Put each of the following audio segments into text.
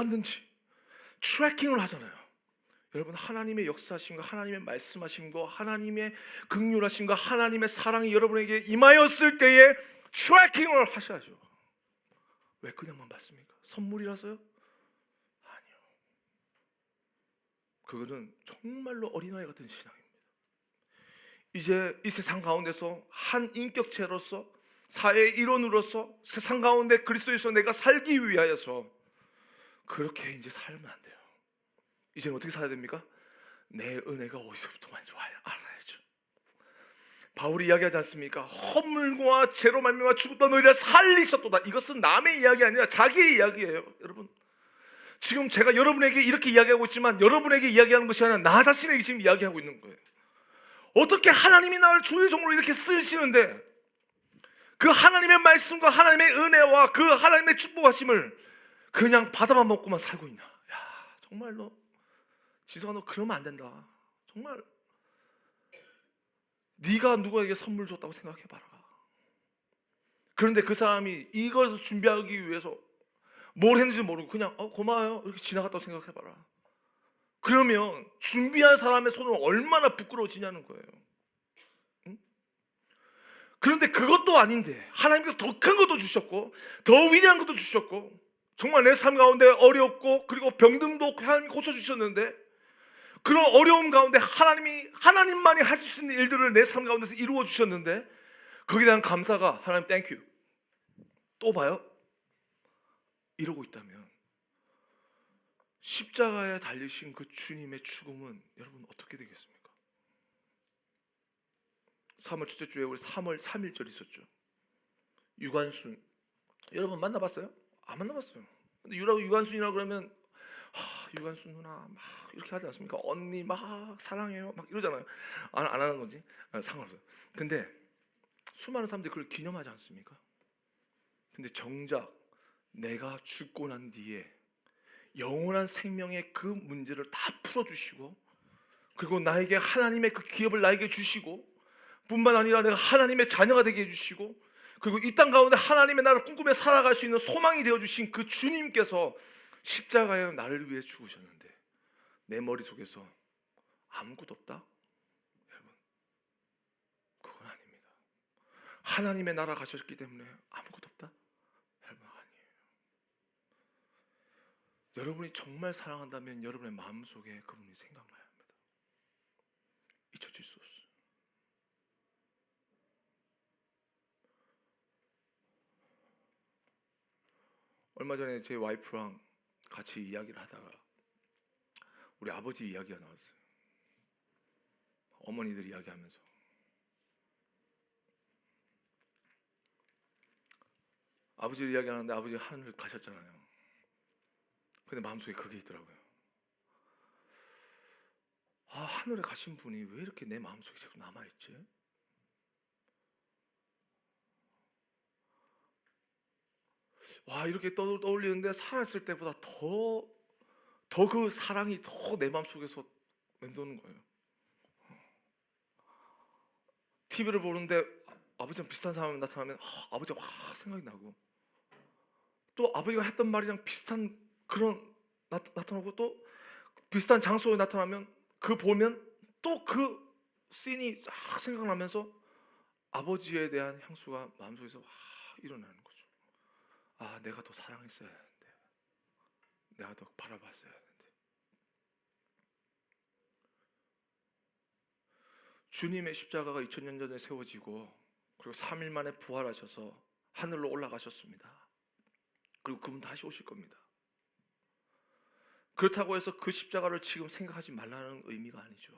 왔는지 트래킹을 하잖아요. 여러분, 하나님의 역사하심과 하나님의 말씀하심과 하나님의 긍휼하심과 하나님의 사랑이 여러분에게 임하였을 때에 트래킹을 하셔야죠. 왜 그냥만 받습니까? 선물이라서요? 아니요. 그거는 정말로 어린아이 같은 신앙입니다. 이제 이 세상 가운데서 한 인격체로서 사회의 일원으로서 세상 가운데 그리스도에서 내가 살기 위하여서 그렇게 이제 살면 안 돼요. 이제는 어떻게 살아야 됩니까? 내 은혜가 어디서부터 많이 좋아요? 알아야죠. 바울이 이야기하지 않습니까? 허물과 죄로 말미암아 죽었던 너희를 살리셨도다. 이것은 남의 이야기 아니라 자기의 이야기예요. 여러분, 지금 제가 여러분에게 이렇게 이야기하고 있지만 여러분에게 이야기하는 것이 아니라 나 자신에게 지금 이야기하고 있는 거예요. 어떻게 하나님이 나를 주의 종으로 이렇게 쓰시는데 그 하나님의 말씀과 하나님의 은혜와 그 하나님의 축복하심을 그냥 받아만 먹고만 살고 있냐? 야, 정말로 지성아, 너 그러면 안 된다. 정말 네가 누구에게 선물 줬다고 생각해봐라. 그런데 그 사람이 이것을 준비하기 위해서 뭘 했는지 모르고 그냥 고마워요 이렇게 지나갔다고 생각해봐라. 그러면 준비한 사람의 손은 얼마나 부끄러워지냐는 거예요. 응? 그런데 그것도 아닌데 하나님께서 더 큰 것도 주셨고 더 위대한 것도 주셨고 정말 내 삶 가운데 어렵고 그리고 병듦도 하나님이 고쳐주셨는데 그런 어려움 가운데 하나님만이 하실 수 있는 일들을 내 삶 가운데서 이루어 주셨는데 거기에 대한 감사가 하나님 땡큐 또 봐요? 이러고 있다면 십자가에 달리신 그 주님의 죽음은 여러분 어떻게 되겠습니까? 3월 첫째 주에 우리 3월 3일절 있었죠. 유관순 여러분 만나봤어요? 안 만나봤어요. 근데 유관순이라고 그러면 유관순 누나 막 이렇게 하지 않습니까? 언니 막 사랑해요 막 이러잖아요. 안 하는 거지? 상관없어요. 근데 수많은 사람들이 그걸 기념하지 않습니까? 근데 정작 내가 죽고 난 뒤에 영원한 생명의 그 문제를 다 풀어주시고 그리고 나에게 하나님의 그 기업을 나에게 주시고 뿐만 아니라 내가 하나님의 자녀가 되게 해주시고 그리고 이 땅 가운데 하나님의 나라를 꿈꾸며 살아갈 수 있는 소망이 되어주신 그 주님께서 십자가에 나를 위해 죽으셨는데 내 머릿속에서 아무것도 없다? 여러분, 그건 아닙니다. 하나님의 나라 가셨기 때문에 아무것도 없다? 여러분, 아니에요. 여러분이 정말 사랑한다면 여러분의 마음속에 그분이 생각나야 합니다. 잊혀질 수 없어요. 얼마 전에 제 와이프랑 같이 이야기를 하다가 우리 아버지 이야기가 나왔어요. 어머니들 이야기하면서 아버지 이야기하는데 아버지가 하늘 가셨잖아요. 근데 마음속에 그게 있더라고요. 하늘에 가신 분이 왜 이렇게 내 마음속에 자꾸 남아있지? 이렇게 떠올리는데 살아있을 때보다 더 그 사랑이 더 내 마음속에서 맴도는 거예요. TV를 보는데 아버지랑 비슷한 사람이 나타나면 아버지가 확 생각이 나고 또 아버지가 했던 말이랑 비슷한 그런 나타나고 또 비슷한 장소에 나타나면 그 보면 또 그 씬이 쫙 생각나면서 아버지에 대한 향수가 마음속에서 확 일어나는 거죠. 내가 더 사랑했어야 하는데 내가 더 바라봤어야 하는데 주님의 십자가가 2000년 전에 세워지고 그리고 3일 만에 부활하셔서 하늘로 올라가셨습니다. 그리고 그분 다시 오실 겁니다. 그렇다고 해서 그 십자가를 지금 생각하지 말라는 의미가 아니죠.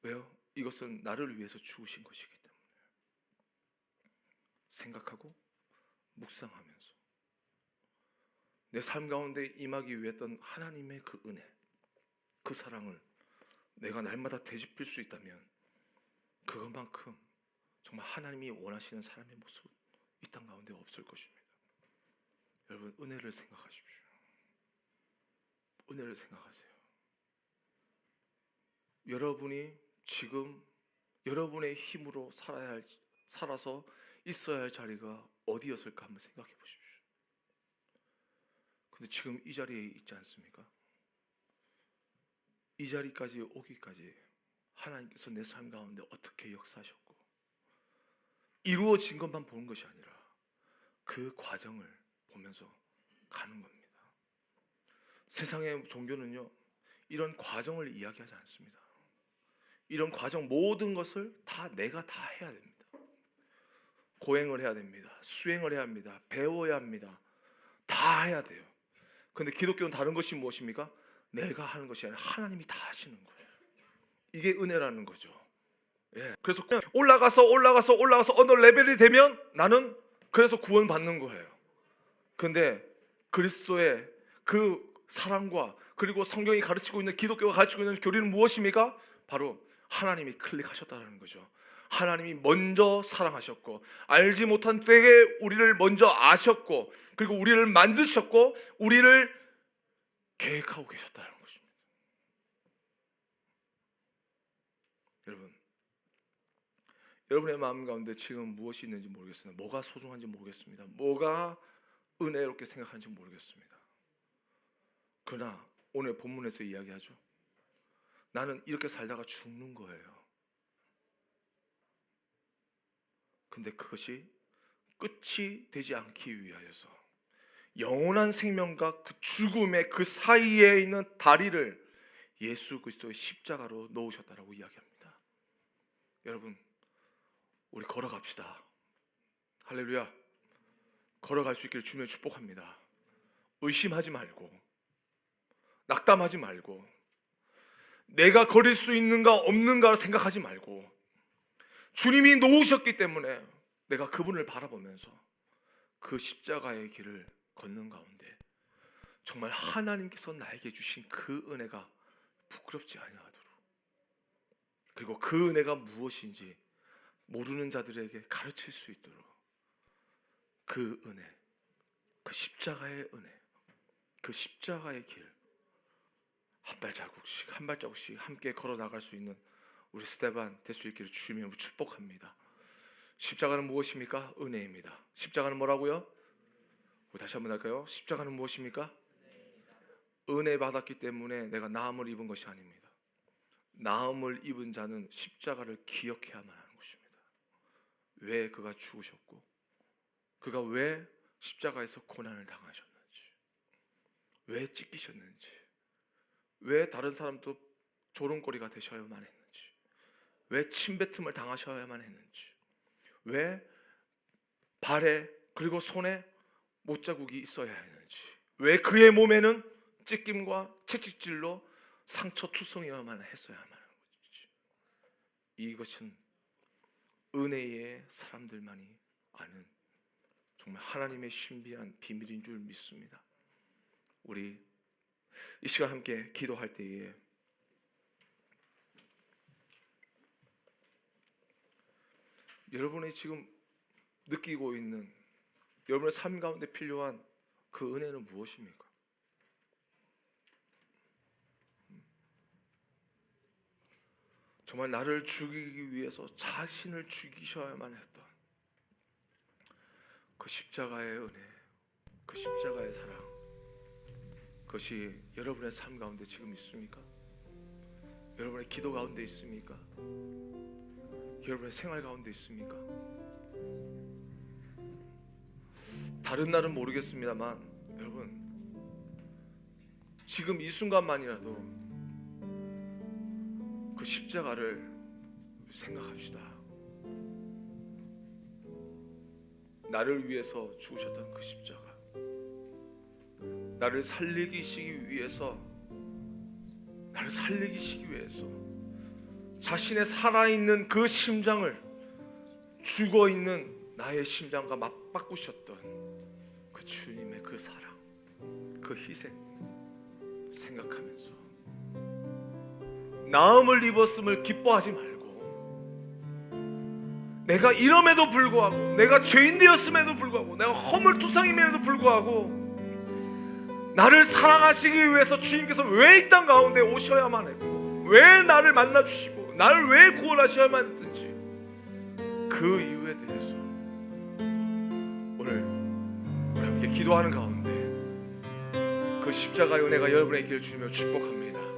왜요? 이것은 나를 위해서 죽으신 것이기 때문에 생각하고 묵상하면서 내 삶 가운데 임하기 위해 했던 하나님의 그 은혜, 그 사랑을 내가 날마다 되짚을 수 있다면 그것만큼 정말 하나님이 원하시는 사람의 모습은 이 땅 가운데 없을 것입니다. 여러분, 은혜를 생각하십시오. 은혜를 생각하세요. 여러분이 지금 여러분의 힘으로 살아서 있어야 할 자리가 어디였을까 한번 생각해 보십시오. 근데 지금 이 자리에 있지 않습니까? 이 자리까지 오기까지 하나님께서 내 삶 가운데 어떻게 역사하셨고 이루어진 것만 보는 것이 아니라 그 과정을 보면서 가는 겁니다. 세상의 종교는요, 이런 과정을 이야기하지 않습니다. 이런 과정 모든 것을 내가 다 해야 됩니다. 고행을 해야 됩니다. 수행을 해야 합니다. 배워야 합니다. 다 해야 돼요. 근데 기독교는 다른 것이 무엇입니까? 내가 하는 것이 아니라 하나님이 다 하시는 거예요. 이게 은혜라는 거죠. 예. 그래서 그냥 올라가서 어느 레벨이 되면 나는 그래서 구원받는 거예요. 근데 그리스도의 그 사랑과 그리고 성경이 가르치고 있는, 기독교가 가르치고 있는 교리는 무엇입니까? 바로 하나님이 클릭하셨다는 거죠. 하나님이 먼저 사랑하셨고 알지 못한 때에 우리를 먼저 아셨고 그리고 우리를 만드셨고 우리를 계획하고 계셨다는 것입니다. 여러분의 마음 가운데 지금 무엇이 있는지 모르겠습니다. 뭐가 소중한지 모르겠습니다. 뭐가 은혜롭게 생각하는지 모르겠습니다. 그러나 오늘 본문에서 이야기하죠. 나는 이렇게 살다가 죽는 거예요. 근데 그것이 끝이 되지 않기 위하여서 영원한 생명과 그 죽음의 그 사이에 있는 다리를 예수 그리스도의 십자가로 놓으셨다라고 이야기합니다. 여러분, 우리 걸어갑시다. 할렐루야. 걸어갈 수 있기를 주님의 축복합니다. 의심하지 말고 낙담하지 말고 내가 걸을 수 있는가 없는가 생각하지 말고 주님이 놓으셨기 때문에 내가 그분을 바라보면서 그 십자가의 길을 걷는 가운데 정말 하나님께서 나에게 주신 그 은혜가 부끄럽지 아니하도록 그리고 그 은혜가 무엇인지 모르는 자들에게 가르칠 수 있도록 그 은혜, 그 십자가의 은혜, 그 십자가의 길 한 발자국씩 함께 걸어 나갈 수 있는 우리 스테반 될 수 있기를 주님의 축복합니다. 십자가는 무엇입니까? 은혜입니다. 십자가는 뭐라고요? 우리 다시 한번 할까요? 십자가는 무엇입니까? 은혜 받았기 때문에 내가 나음을 입은 것이 아닙니다. 나음을 입은 자는 십자가를 기억해야만 하는 것입니다. 왜 그가 죽으셨고 그가 왜 십자가에서 고난을 당하셨는지, 왜 찢기셨는지, 왜 다른 사람도 조롱거리가 되셔야만 했는지, 왜 침뱉음을 당하셔야만 했는지, 왜 발에 그리고 손에 못자국이 있어야 했는지, 왜 그의 몸에는 찢김과 채찍질로 상처 투성이어야만 했어야만 하는 것이지. 이것은 은혜의 사람들만이 아는 정말 하나님의 신비한 비밀인 줄 믿습니다. 우리 이 시간 함께 기도할 때에 여러분이 지금 느끼고 있는 여러분의 삶 가운데 필요한 그 은혜는 무엇입니까? 정말 나를 죽이기 위해서 자신을 죽이셔야만 했던 그 십자가의 은혜, 그 십자가의 사랑, 그것이 여러분의 삶 가운데 지금 있습니까? 여러분의 기도 가운데 있습니까? 여러분의 생활 가운데 있습니까? 다른 날은 모르겠습니다만 여러분 지금 이 순간만이라도 그 십자가를 생각합시다. 나를 위해서 죽으셨던 그 십자가, 나를 살리기 위해서 자신의 살아있는 그 심장을 죽어있는 나의 심장과 맞바꾸셨던 그 주님의 그 사랑, 그 희생 생각하면서 나음을 입었음을 기뻐하지 말고 내가 이럼에도 불구하고 내가 죄인 되었음에도 불구하고 내가 허물투성임에도 불구하고 나를 사랑하시기 위해서 주님께서 왜 이 땅 가운데 오셔야만 했고 왜 나를 만나주시고 나를 왜 구원하셔야만 했든지 그 이유에 대해서 오늘 우리 함께 기도하는 가운데 그 십자가의 은혜가 여러분의 길을 주며 축복합니다.